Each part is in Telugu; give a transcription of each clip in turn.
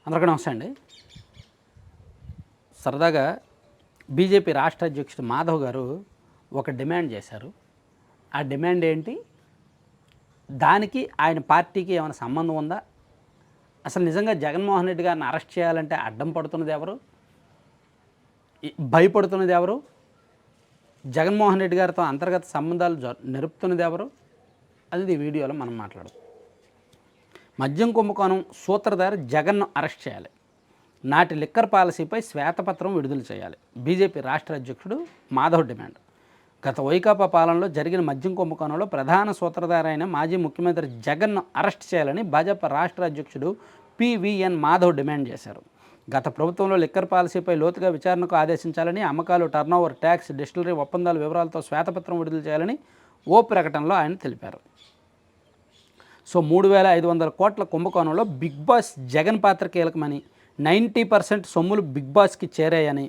అందరికీ నమస్తే అండి. సరదాగా బీజేపీ రాష్ట్ర అధ్యక్షుడు మాధవ్ గారు ఒక డిమాండ్ చేశారు. ఆ డిమాండ్ ఏంటి? దానికి ఆయన పార్టీకి ఏమైనా సంబంధం ఉందా? అసలు నిజంగా జగన్మోహన్ రెడ్డి గారిని అరెస్ట్ చేయాలంటే అడ్డం పడుతున్నది ఎవరు? భయపడుతున్నది ఎవరు? జగన్మోహన్ రెడ్డి గారితో అంతర్గత సంబంధాలు నిలుపుతున్నది ఎవరు? అది ఈ వీడియోలో మనం మాట్లాడదాం. మద్యం కుంభకోణం సూత్రధారి జగన్ను అరెస్ట్ చేయాలి. నాటి లిక్కర్ పాలసీపై శ్వేతపత్రం విడుదల చేయాలి. బీజేపీ రాష్ట్ర అధ్యక్షుడు మాధవ్ డిమాండ్. గత వైకాపా పాలనలో జరిగిన మద్యం కుంభకోణంలో ప్రధాన సూత్రధారి అయిన మాజీ ముఖ్యమంత్రి జగన్ను అరెస్ట్ చేయాలని భాజపా రాష్ట్ర అధ్యక్షుడు పివిఎన్ మాధవ్ డిమాండ్ చేశారు. గత ప్రభుత్వంలో లిక్కర్ పాలసీపై లోతుగా విచారణకు ఆదేశించాలని, అమ్మకాలు, టర్నోవర్, ట్యాక్స్, డిస్టిలరీ ఒప్పందాల వివరాలతో శ్వేతపత్రం విడుదల చేయాలని ఓ ప్రకటనలో ఆయన తెలిపారు. సో 3,500 కోట్ల కుంభకోణంలో బిగ్ బాస్ జగన్ పాత్ర కీలకమని, 90% సొమ్ములు బిగ్ బాస్కి చేరాయని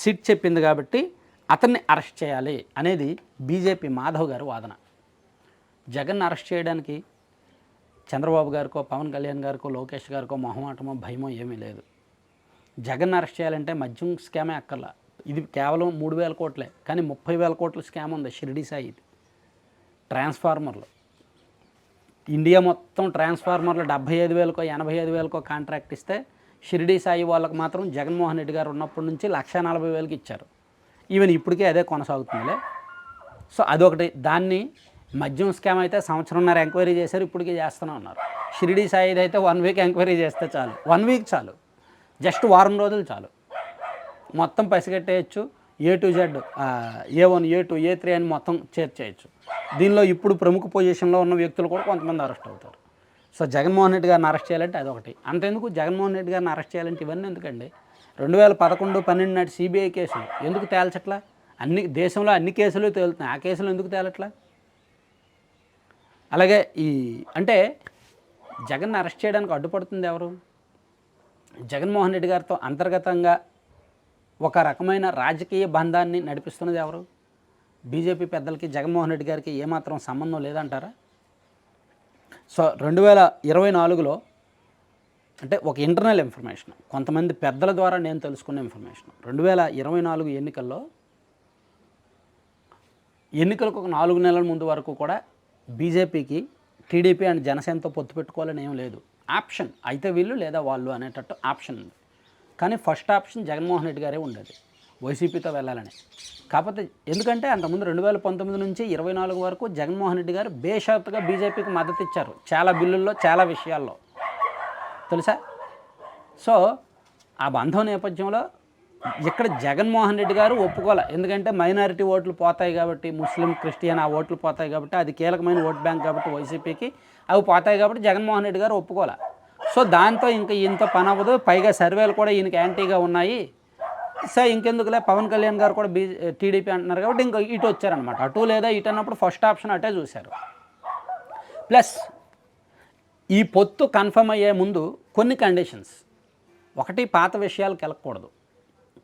సిట్ చెప్పింది కాబట్టి అతన్ని అరెస్ట్ చేయాలి అనేది బీజేపీ మాధవ్ గారి వాదన. జగన్ అరెస్ట్ చేయడానికి చంద్రబాబు గారికో, పవన్ కళ్యాణ్ గారికో, లోకేష్ గారికో మొహమాటమో భయమో ఏమీ లేదు. జగన్ అరెస్ట్ చేయాలంటే మద్యం స్కామే అక్కర్లా. ఇది కేవలం 3,000 కోట్లే, కానీ 30,000 కోట్ల స్కామ్ ఉంది షిరిడి సాయి. ట్రాన్స్ఫార్మర్లు ఇండియా మొత్తం ట్రాన్స్ఫార్మర్లు 75,000కో 85,000కో కాంట్రాక్ట్ ఇస్తే షిరిడి సాయి వాళ్ళకి మాత్రం జగన్మోహన్ రెడ్డి గారు ఉన్నప్పటి నుంచి 1,40,000కి ఇచ్చారు. ఈవెన్ ఇప్పటికే అదే కొనసాగుతుందిలే. సో అదొకటి. దాన్ని మద్యం స్కామ్ అయితే సంవత్సరంన్నర ఎంక్వైరీ చేశారు, ఇప్పటికే చేస్తూనే ఉన్నారు. షిరిడి సాయిది అయితే 1 వీక్ ఎంక్వైరీ చేస్తే చాలు, 1 వీక్ చాలు, జస్ట్ వారం రోజులు చాలు, మొత్తం పసిగట్టేయచ్చు. A to Z, A1, A2, A3 అని మొత్తం చేర్చేయచ్చు. దీనిలో ఇప్పుడు ప్రముఖ పొజిషన్లో ఉన్న వ్యక్తులు కూడా కొంతమంది అరెస్ట్ అవుతారు. సో జగన్మోహన్ రెడ్డి గారిని అరెస్ట్ చేయాలంటే అదొకటి. అంతెందుకు జగన్మోహన్ రెడ్డి గారిని అరెస్ట్ చేయాలంటే ఇవన్నీ ఎందుకండి? 2011-12 నాటి సిబిఐ కేసులు ఎందుకు తేల్చట్లా? దేశంలో అన్ని కేసులు తేలుతున్నాయి, ఆ కేసులు ఎందుకు తేలట్లా? అలాగే అంటే జగన్ని అరెస్ట్ చేయడానికి అడ్డుపడుతుంది ఎవరు? జగన్మోహన్ రెడ్డి గారితో అంతర్గతంగా ఒక రకమైన రాజకీయ బంధాన్ని నడిపిస్తున్నది ఎవరు? బీజేపీ పెద్దలకి జగన్మోహన్ రెడ్డి గారికి ఏమాత్రం సంబంధం లేదంటారా? సో 2024లో అంటే ఒక ఇంటర్నల్ ఇన్ఫర్మేషన్, కొంతమంది పెద్దల ద్వారా నేను తెలుసుకున్న ఇన్ఫర్మేషన్, 2024 ఎన్నికలకు ఒక 4 నెలల ముందు వరకు కూడా బీజేపీకి టీడీపీ అండ్ జనసేనతో పొత్తు పెట్టుకోవాలని ఏం లేదు. ఆప్షన్ అయితే వీళ్ళు లేదా వాళ్ళు అనేటట్టు ఆప్షన్ ఉంది. కానీ ఫస్ట్ ఆప్షన్ జగన్మోహన్ రెడ్డి గారే ఉండేది, వైసీపీతో వెళ్ళాలని. కాకపోతే ఎందుకంటే అంతకుముందు 2019 నుంచి 24 వరకు జగన్మోహన్ రెడ్డి గారు బేషరతుగా బీజేపీకి మద్దతు ఇచ్చారు, చాలా బిల్లుల్లో, చాలా విషయాల్లో, తెలుసా? సో ఆ బంధం నేపథ్యంలో ఇక్కడ జగన్మోహన్ రెడ్డి గారు ఒప్పుకోలే. ఎందుకంటే మైనారిటీ ఓట్లు పోతాయి కాబట్టి, ముస్లిం, క్రిస్టియన్ ఆ ఓట్లు పోతాయి కాబట్టి, అది కీలకమైన ఓట్ బ్యాంక్ కాబట్టి వైసీపీకి అవి పోతాయి కాబట్టి జగన్మోహన్ రెడ్డి గారు ఒప్పుకోలే. సో దాంతో ఇంకా ఇంత పని అవ్వదు, పైగా సర్వేలు కూడా ఈయనకి యాంటీగా ఉన్నాయి. సో ఇంకెందుకులే, పవన్ కళ్యాణ్ గారు కూడా టీడీపీ అంటున్నారు కాబట్టి ఇంకా ఇటు వచ్చారనమాట. అటు లేదా ఇటు అన్నప్పుడు ఫస్ట్ ఆప్షన్ అటే చూశారు. ప్లస్ ఈ పొత్తు కన్ఫర్మ్ అయ్యే ముందు కొన్ని కండిషన్స్. ఒకటి, పాత విషయాలకు వెళ్ళకూడదు,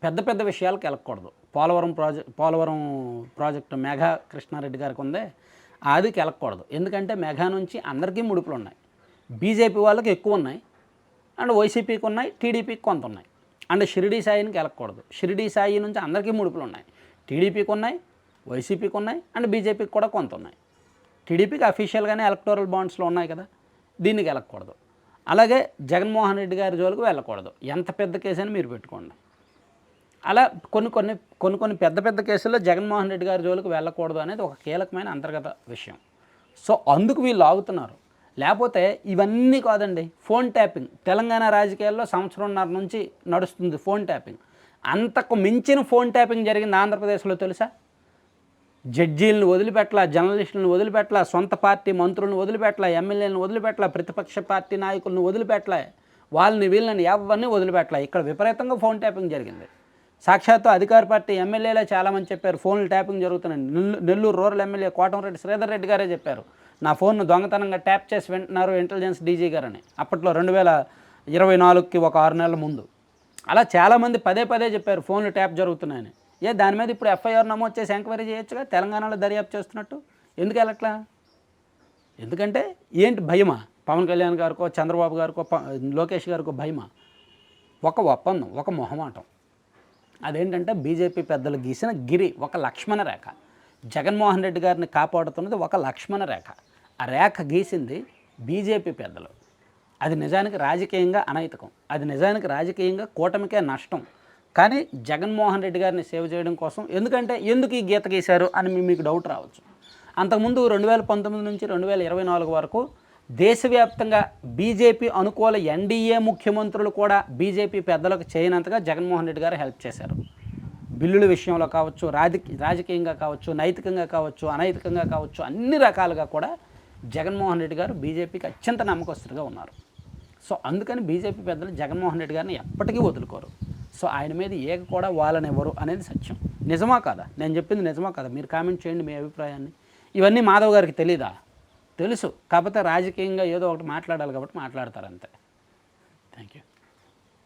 పెద్ద పెద్ద విషయాలకు వెళ్ళకూడదు. పోలవరం ప్రాజెక్టు మెగా కృష్ణారెడ్డి గారికి ఉందే, అది వెళ్ళకూడదు. ఎందుకంటే మెగా నుంచి అందరికీ ముడుపులు ఉన్నాయి. బీజేపీ వాళ్ళకి ఎక్కువ ఉన్నాయి, అండ్ వైసీపీకి ఉన్నాయి, టీడీపీకి కొంత ఉన్నాయి. అండ్ షిరిడి సాయికి వెళ్ళకూడదు. షిరిడి సాయి నుంచి అందరికీ ముడుపులు ఉన్నాయి, టీడీపీకి ఉన్నాయి, వైసీపీకి ఉన్నాయి, అండ్ బీజేపీకి కూడా కొంత ఉన్నాయి. టీడీపీకి అఫీషియల్గానే ఎలక్టోరల్ బాండ్స్లో ఉన్నాయి కదా, దీనికి వెళ్ళకూడదు. అలాగే జగన్మోహన్ రెడ్డి గారి జోలికి వెళ్ళకూడదు. ఎంత పెద్ద కేసు అని మీరు పెట్టుకోండి. అలా కొన్ని పెద్ద పెద్ద కేసుల్లో జగన్మోహన్ రెడ్డి గారి జోలికి వెళ్ళకూడదు అనేది ఒక కీలకమైన అంతర్గత విషయం. సో అందుకు వీళ్ళు ఆగుతున్నారు. లేకపోతే ఇవన్నీ కాదండి. ఫోన్ ట్యాపింగ్ తెలంగాణ రాజకీయాల్లో సంవత్సరంన్నర నుంచి నడుస్తుంది ఫోన్ ట్యాపింగ్. అంతకు మించిన ఫోన్ ట్యాపింగ్ జరిగింది ఆంధ్రప్రదేశ్లో, తెలుసా? జడ్జీలను వదిలిపెట్టలా, జర్నలిస్టులను వదిలిపెట్టలా, సొంత పార్టీ మంత్రులను వదిలిపెట్టలా, ఎమ్మెల్యేలను వదిలిపెట్టలా, ప్రతిపక్ష పార్టీ నాయకులను వదిలిపెట్టలా, వాళ్ళని వీళ్ళని ఎవరిని వదిలిపెట్టలా. ఇక్కడ విపరీతంగా ఫోన్ ట్యాపింగ్ జరిగింది. సాక్షాత్తు అధికార పార్టీ ఎమ్మెల్యేలే చాలామంది చెప్పారు ఫోన్లు ట్యాపింగ్ జరుగుతున్నాయి. నెల్లూరు రూరల్ ఎమ్మెల్యే కోటంరెడ్డి శ్రీధర్ రెడ్డి గారే చెప్పారు, నా ఫోన్ను దొంగతనంగా ట్యాప్ చేసి వింటున్నారు ఇంటెలిజెన్స్ డీజీ గారని. అప్పట్లో 2024కి ఒక 6 నెలల ముందు. అలా చాలామంది పదే చెప్పారు ఫోన్లు ట్యాప్ జరుగుతున్నాయని. దాని మీద ఇప్పుడు ఎఫ్ఐఆర్ నమోదు చేసి ఎంక్వైరీ చేయొచ్చుగా, తెలంగాణలో దర్యాప్తు చేస్తున్నట్టు. ఎందుకు వెళ్ళట్లా? ఎందుకంటే ఏంటి భయమా? పవన్ కళ్యాణ్ గారికో, చంద్రబాబు గారికో, లోకేష్ గారికో భయమా? ఒక ఒప్పందం, ఒక మొహమాటం. అదేంటంటే బీజేపీ పెద్దలు గీసిన గిరి, ఒక లక్ష్మణ రేఖ. జగన్మోహన్ రెడ్డి గారిని కాపాడుతున్నది ఒక లక్ష్మణ రేఖ. ఆ రేఖ గీసింది బీజేపీ పెద్దలు. అది నిజానికి రాజకీయంగా అనైతికం, అది నిజానికి రాజకీయంగా కూటమికే నష్టం. కానీ జగన్మోహన్ రెడ్డి గారిని సేవ్ చేయడం కోసం, ఎందుకంటే ఎందుకు ఈ గీత గీశారు అని మీకు డౌట్ రావచ్చు. అంతకుముందు 2019 నుంచి 2024 వరకు దేశవ్యాప్తంగా బీజేపీ అనుకూల ఎన్డీఏ ముఖ్యమంత్రులు కూడా బీజేపీ పెద్దలకు చేయనంతగా జగన్మోహన్ రెడ్డి గారు హెల్ప్ చేశారు. బిల్లుల విషయంలో కావచ్చు, రాజకీయంగా కావచ్చు, నైతికంగా కావచ్చు, అనైతికంగా కావచ్చు, అన్ని రకాలుగా కూడా జగన్మోహన్ రెడ్డి గారు బీజేపీకి అత్యంత నమ్మకస్తులుగా ఉన్నారు. సో అందుకని బీజేపీ పెద్దలు జగన్మోహన్ రెడ్డి గారిని ఎప్పటికీ వదులుకోరు. సో ఆయన మీద ఏక కూడా వాళ్ళనివ్వరు అనేది సత్యం. నిజమా కాదా? నేను చెప్పింది నిజమా కాదా? మీరు కామెంట్ చేయండి మీ అభిప్రాయాన్ని. ఇవన్నీ మాధవ్ గారికి తెలీదా? తెలుసు. కాకపోతే రాజకీయంగా ఏదో ఒకటి మాట్లాడాలి కాబట్టి మాట్లాడతారు అంతే.